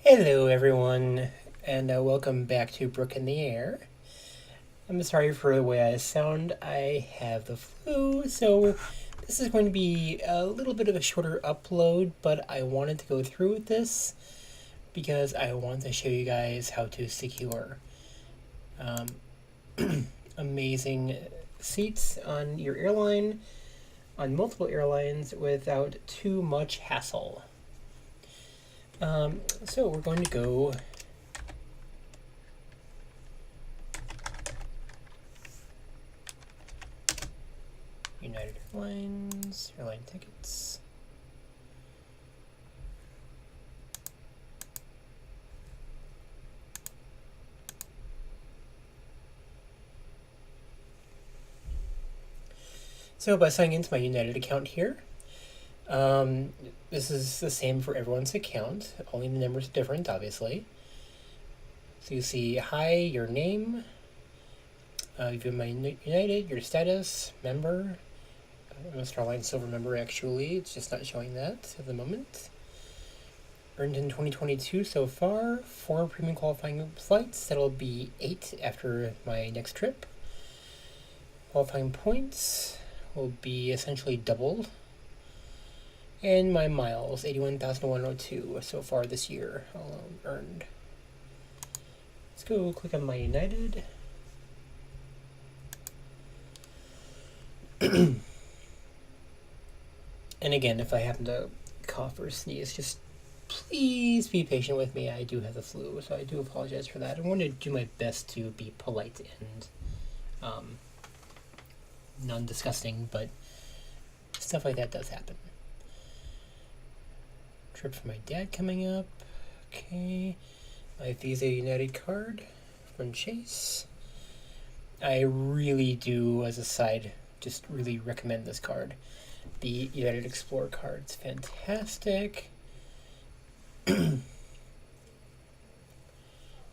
Hello, everyone, and welcome back to Brook in the Air. I'm sorry for the way I sound. I have the flu, so this is going to be a little bit of a shorter upload, but I wanted to go through with this because I want to show you guys how to secure um, amazing seats on your airline, on multiple airlines, without too much hassle. So we're going to go United Airlines, airline tickets. So by signing into my United account here, this is the same for everyone's account, only the numbers are different, obviously. So you see, hi, your name, you've been my United, your status, member. I'm a Starline Silver member, actually. It's just not showing that at the moment. Earned in 2022 so far, 4 premium qualifying flights. That'll be 8 after my next trip. Qualifying points will be essentially doubled. And my miles, 81,102 so far this year, earned. Let's go click on my United. And again, if I happen to cough or sneeze, just please be patient with me. I do have the flu, so I do apologize for that. I want to do my best to be polite and non-disgusting, but stuff like that does happen. Trip for my dad coming up. Okay. My Visa United card from Chase. I really do, as a side, just really recommend this card. The United Explorer card. It's fantastic. You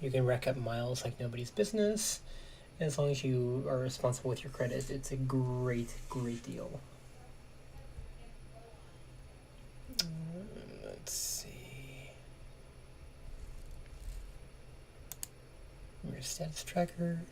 can rack up miles like nobody's business. As long as you are responsible with your credit, it's a great, great deal. Let's see. Your status tracker.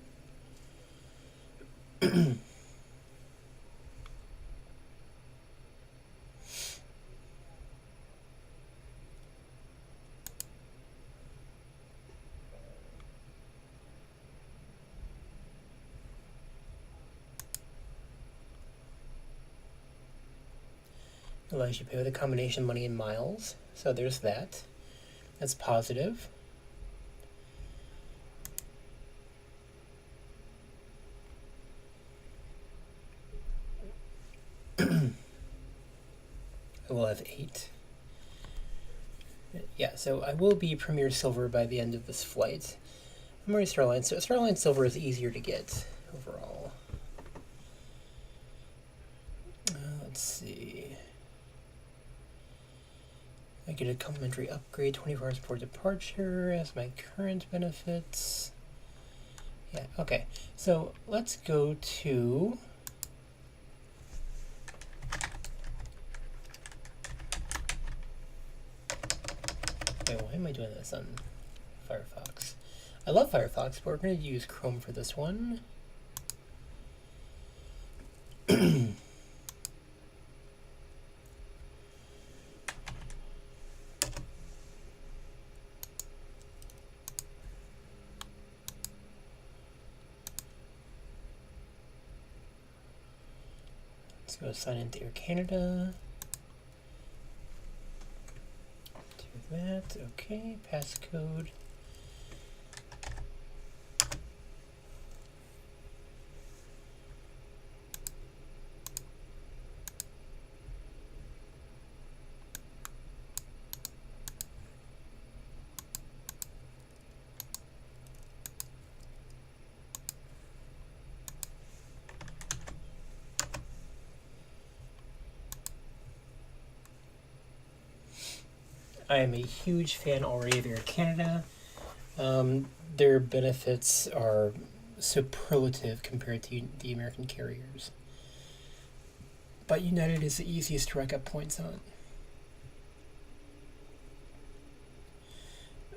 Allows you to pay with a combination of money and miles. So there's that. That's positive. I will have 8. Yeah, so I will be Premier Silver by the end of this flight. I'm already Starline, so Starline Silver is easier to get overall. Let's see. I get a complimentary upgrade 24 hours before departure as my current benefits. Yeah, okay. So let's go to wait, why am I doing this on Firefox? I love Firefox, but we're going to use Chrome for this one. Let's go sign into Air Canada. Do that. Okay, passcode. I am a huge fan already of Air Canada. Their benefits are superlative compared to the American carriers. But United is the easiest to rack up points on.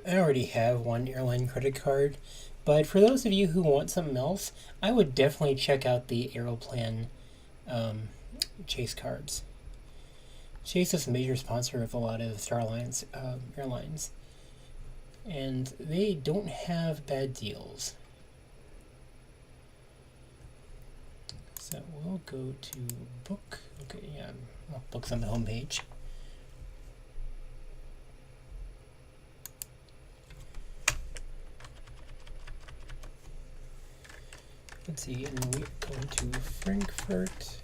I already have one airline credit card, but for those of you who want something else, I would definitely check out the Aeroplan Chase cards. Chase is a major sponsor of a lot of Star Alliance airlines, and they don't have bad deals. So we'll go to book. Okay, yeah, well, book's on the home page. Let's see, and we go to Frankfurt.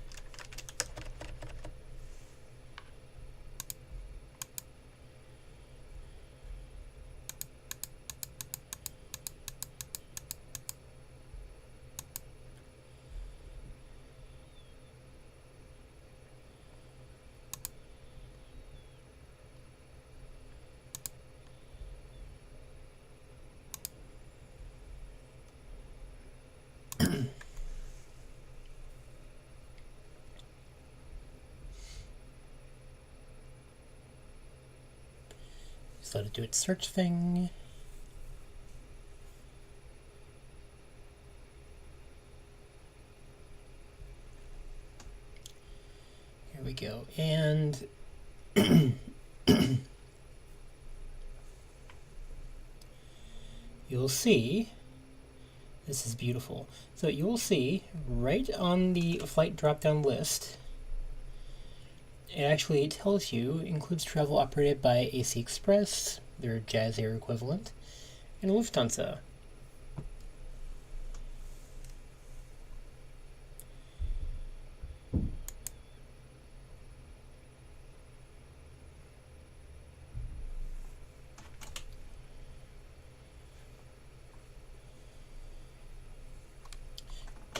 Just let it do its search thing. Here we go. And you'll see, this is beautiful. So you'll see right on the flight drop-down list, it actually tells you includes travel operated by AC Express, their Jazz Air equivalent, and Lufthansa.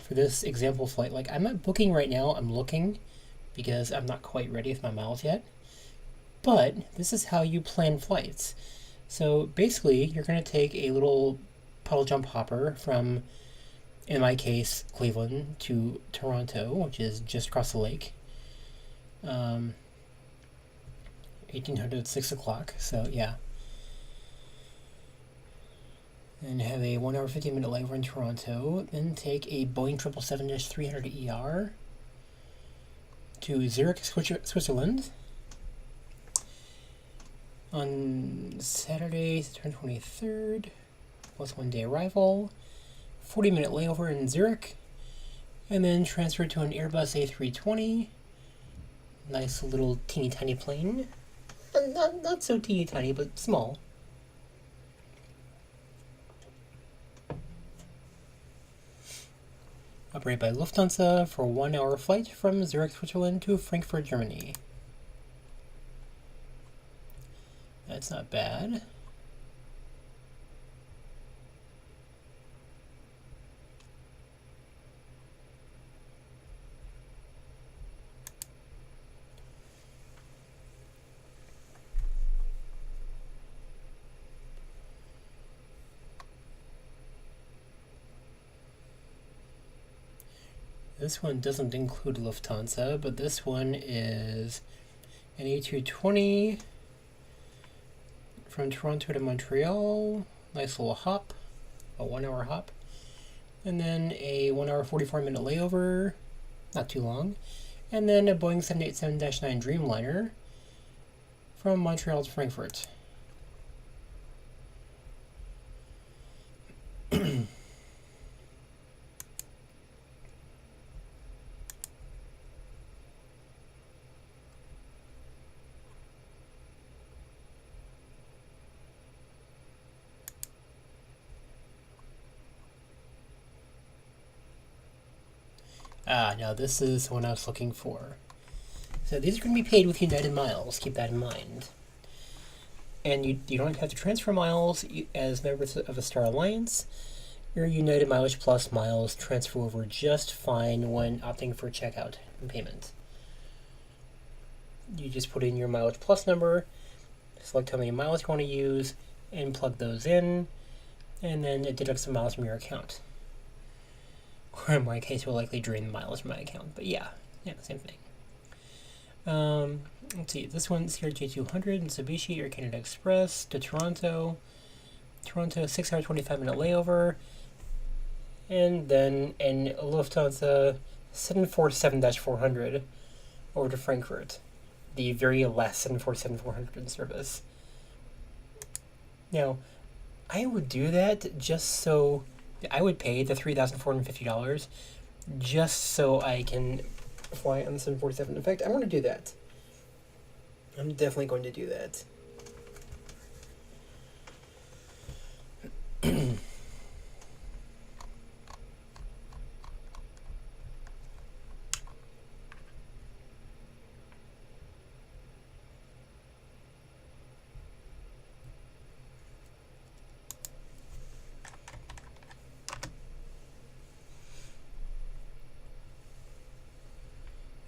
For this example flight, like I'm not booking right now, I'm looking because I'm not quite ready with my miles yet. But this is how you plan flights. So basically, you're going to take a little puddle jump hopper from, in my case, Cleveland to Toronto, which is just across the lake. 1800, 6 o'clock, so yeah. And have a 1 hour 15 minute layover in Toronto. Then take a Boeing 777-300ER to Zurich, Switzerland on Saturday, September 23rd, plus 1 day arrival, 40 minute layover in Zurich, and then transfer to an Airbus A320. Nice little teeny tiny plane. Not so teeny tiny, but small. Operated by Lufthansa for a 1 hour flight from Zurich, Switzerland to Frankfurt, Germany. That's not bad. This one doesn't include Lufthansa, but this one is an A220 from Toronto to Montreal. Nice little hop, a 1 hour hop. And then a 1 hour 44 minute layover, not too long. And then a Boeing 787-9 Dreamliner from Montreal to Frankfurt. Now this is the one I was looking for. So these are going to be paid with United Miles, keep that in mind. And you don't have to transfer miles as members of a Star Alliance. Your United Mileage Plus miles transfer over just fine when opting for checkout and payment. You just put in your Mileage Plus number, select how many miles you want to use, and plug those in, and then it deducts the miles from your account. Or in my case, it will likely drain the miles from my account. But yeah, same thing. Let's see, this one's here J200 Mitsubishi Air Canada Express to Toronto. Toronto 6 hour 25-minute layover, and then in Lufthansa 747-400 over to Frankfurt, the very last 747-400 service. Now, I would do that just so I would pay the $3,450 just so I can fly on the 747. In fact, I'm going to do that. I'm definitely going to do that.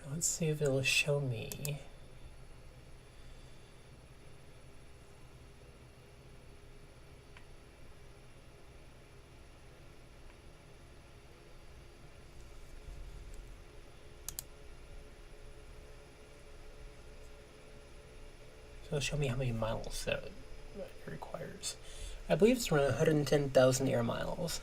Let's see if it'll show me. So it'll show me how many miles that it requires. I believe it's around 110,000 air miles.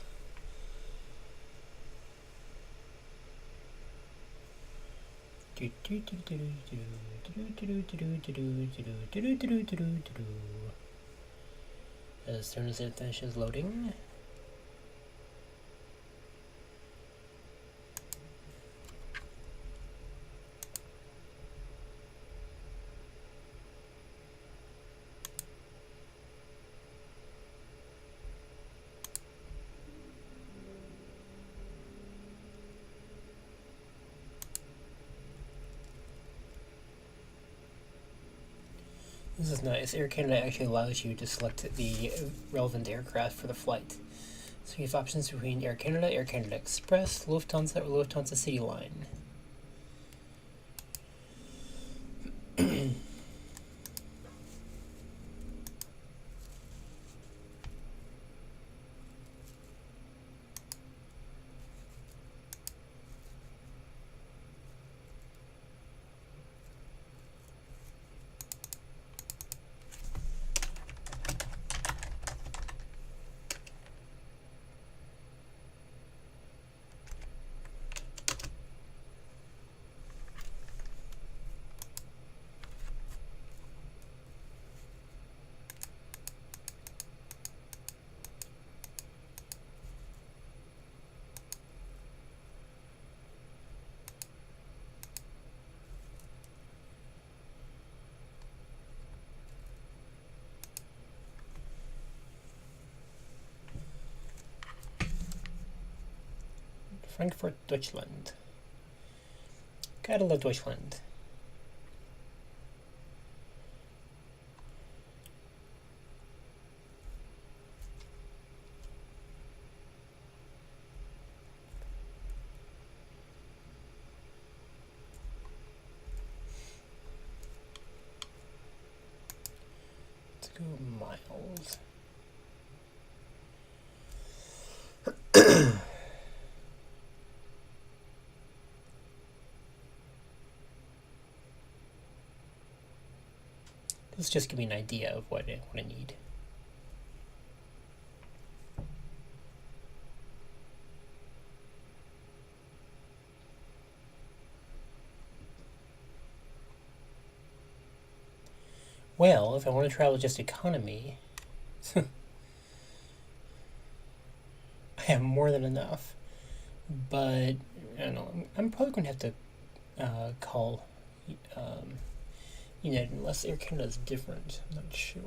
As soon as it finishes loading. This is nice. Air Canada actually allows you to select the relevant aircraft for the flight. So you have options between Air Canada Express, Lufthansa, or Lufthansa CityLine. Frankfurt, Deutschland. Gotta love Deutschland. Let's go miles. Let's just give me an idea of what I need. Well, if I want to travel just economy, I have more than enough. But, I don't know, I'm probably going to have to call United, unless Air Canada is different. I'm not sure.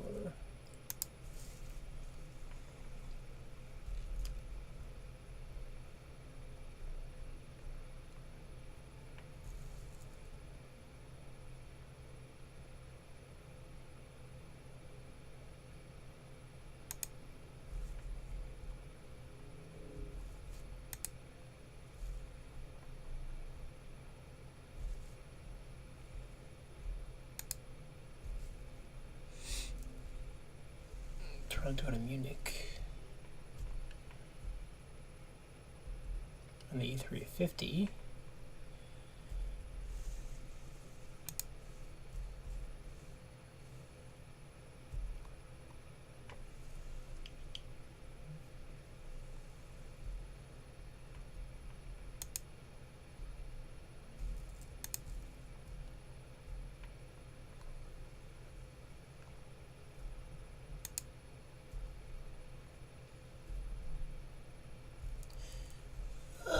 Toronto to Munich on the E350.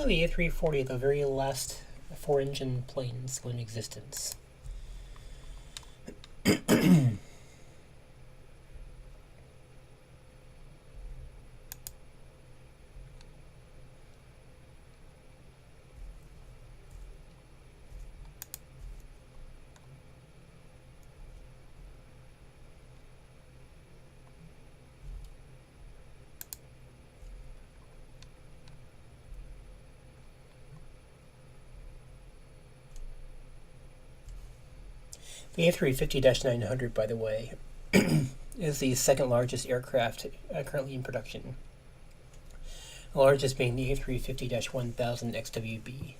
the A340, the very last four-engine plane still in existence. The A350-900, by the way, is the second largest aircraft currently in production. The largest being the A350-1000 XWB.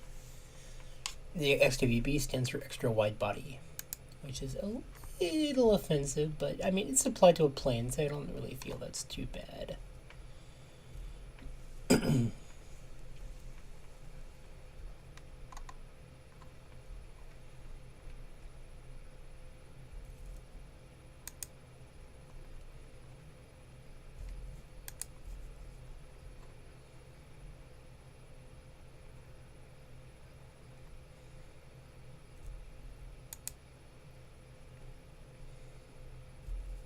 The XWB stands for extra wide body, which is a little offensive, but I mean, it's applied to a plane, so I don't really feel that's too bad.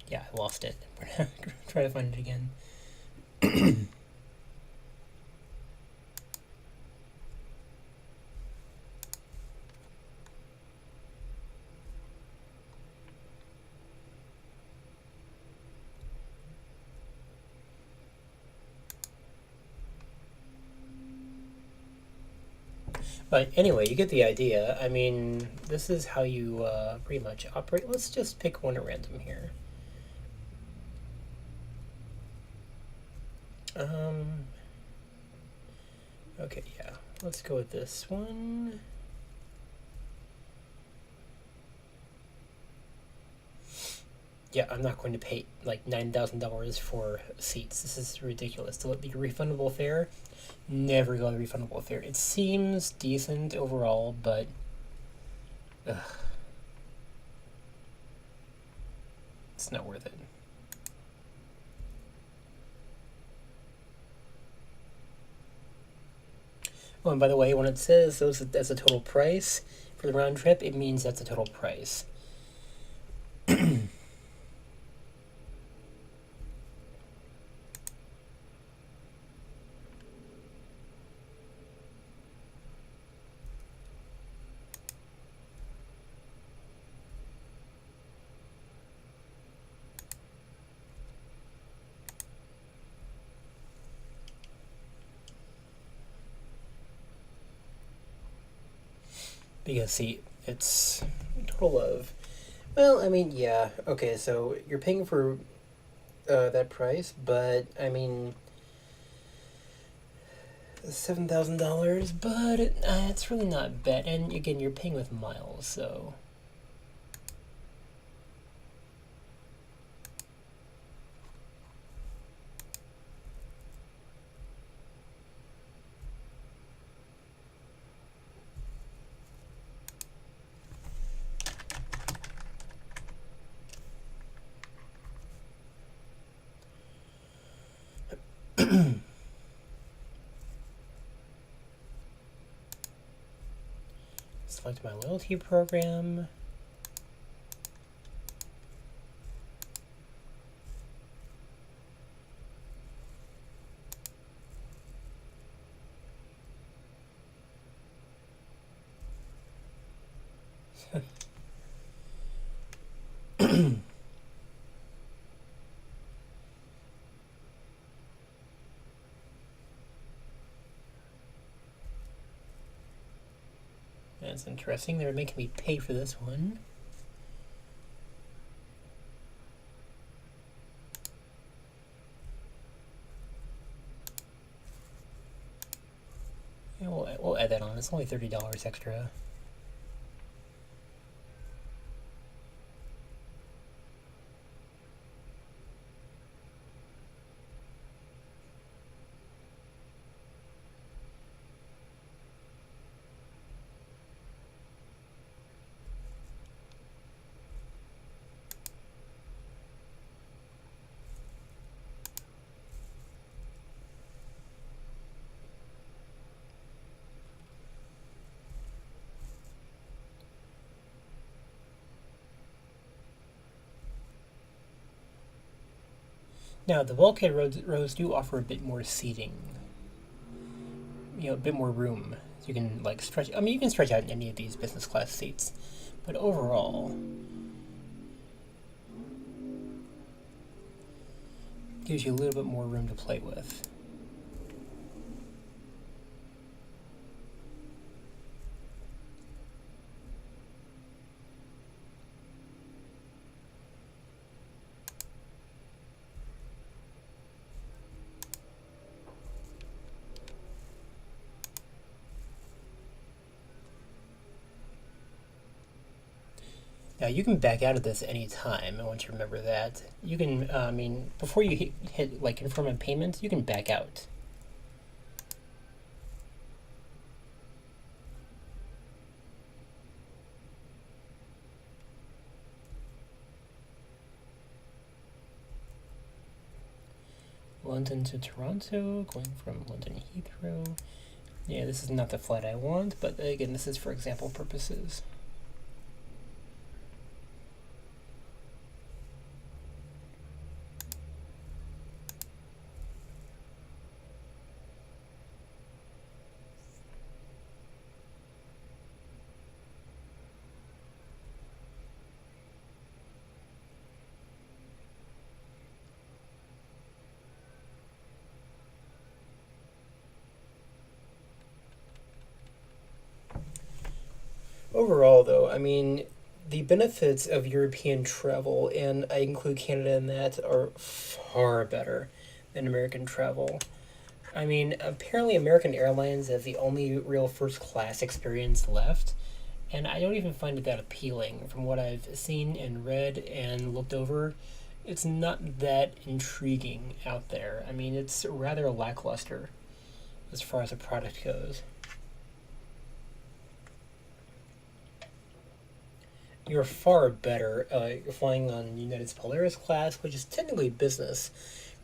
Yeah, I lost it. We're gonna try to find it again. But anyway, you get the idea. I mean, this is how you pretty much operate. Let's just pick one at random here. Okay, yeah. Let's go with this one. Yeah, I'm not going to pay like $9,000 for seats. This is ridiculous. The refundable fare, never go to refundable fare. It seems decent overall, but it's not worth it. Oh, and by the way, when it says that's a total price for the round trip, it means that's a total price. Because, see, it's a total of, well, I mean, yeah, okay, so you're paying for that price, but, I mean, $7,000, but it's really not bad. And again, you're paying with miles, so. Select my loyalty program. That's interesting. They're making me pay for this one. Yeah, we'll add that on. It's only $30 extra. Now, the bulkhead rows do offer a bit more seating, a bit more room. So you can like stretch. I mean, you can stretch out in any of these business class seats, but overall, gives you a little bit more room to play with. Now you can back out of this any time. I want you to remember that. You can, before you hit like confirm a payment, you can back out. London to Toronto, going from London Heathrow. Yeah, this is not the flight I want, but again, this is for example purposes. Overall, though, I mean, the benefits of European travel, and I include Canada in that, are far better than American travel. I mean, apparently American Airlines has the only real first class experience left, and I don't even find it that appealing. From what I've seen and read and looked over, it's not that intriguing out there. I mean, it's rather lackluster as far as the product goes. You're far better flying on United's Polaris class, which is technically business,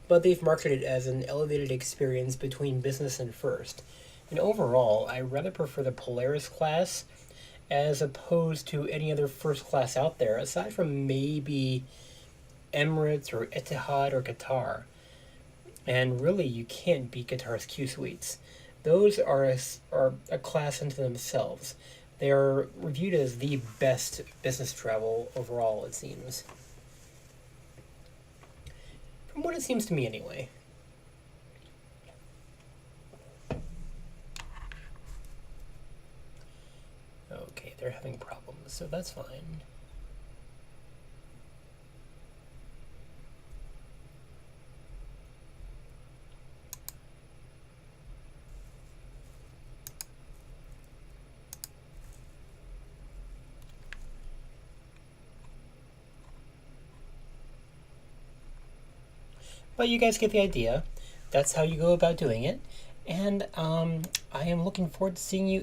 but they've marketed it as an elevated experience between business and first. And overall, I rather prefer the Polaris class as opposed to any other first class out there, aside from maybe Emirates or Etihad or Qatar. And really, you can't beat Qatar's Q suites. Those are a class unto themselves. They are reviewed as the best business travel overall, it seems. From what it seems to me, anyway. Okay, they're having problems, so that's fine. But you guys get the idea. That's how you go about doing it. And I am looking forward to seeing you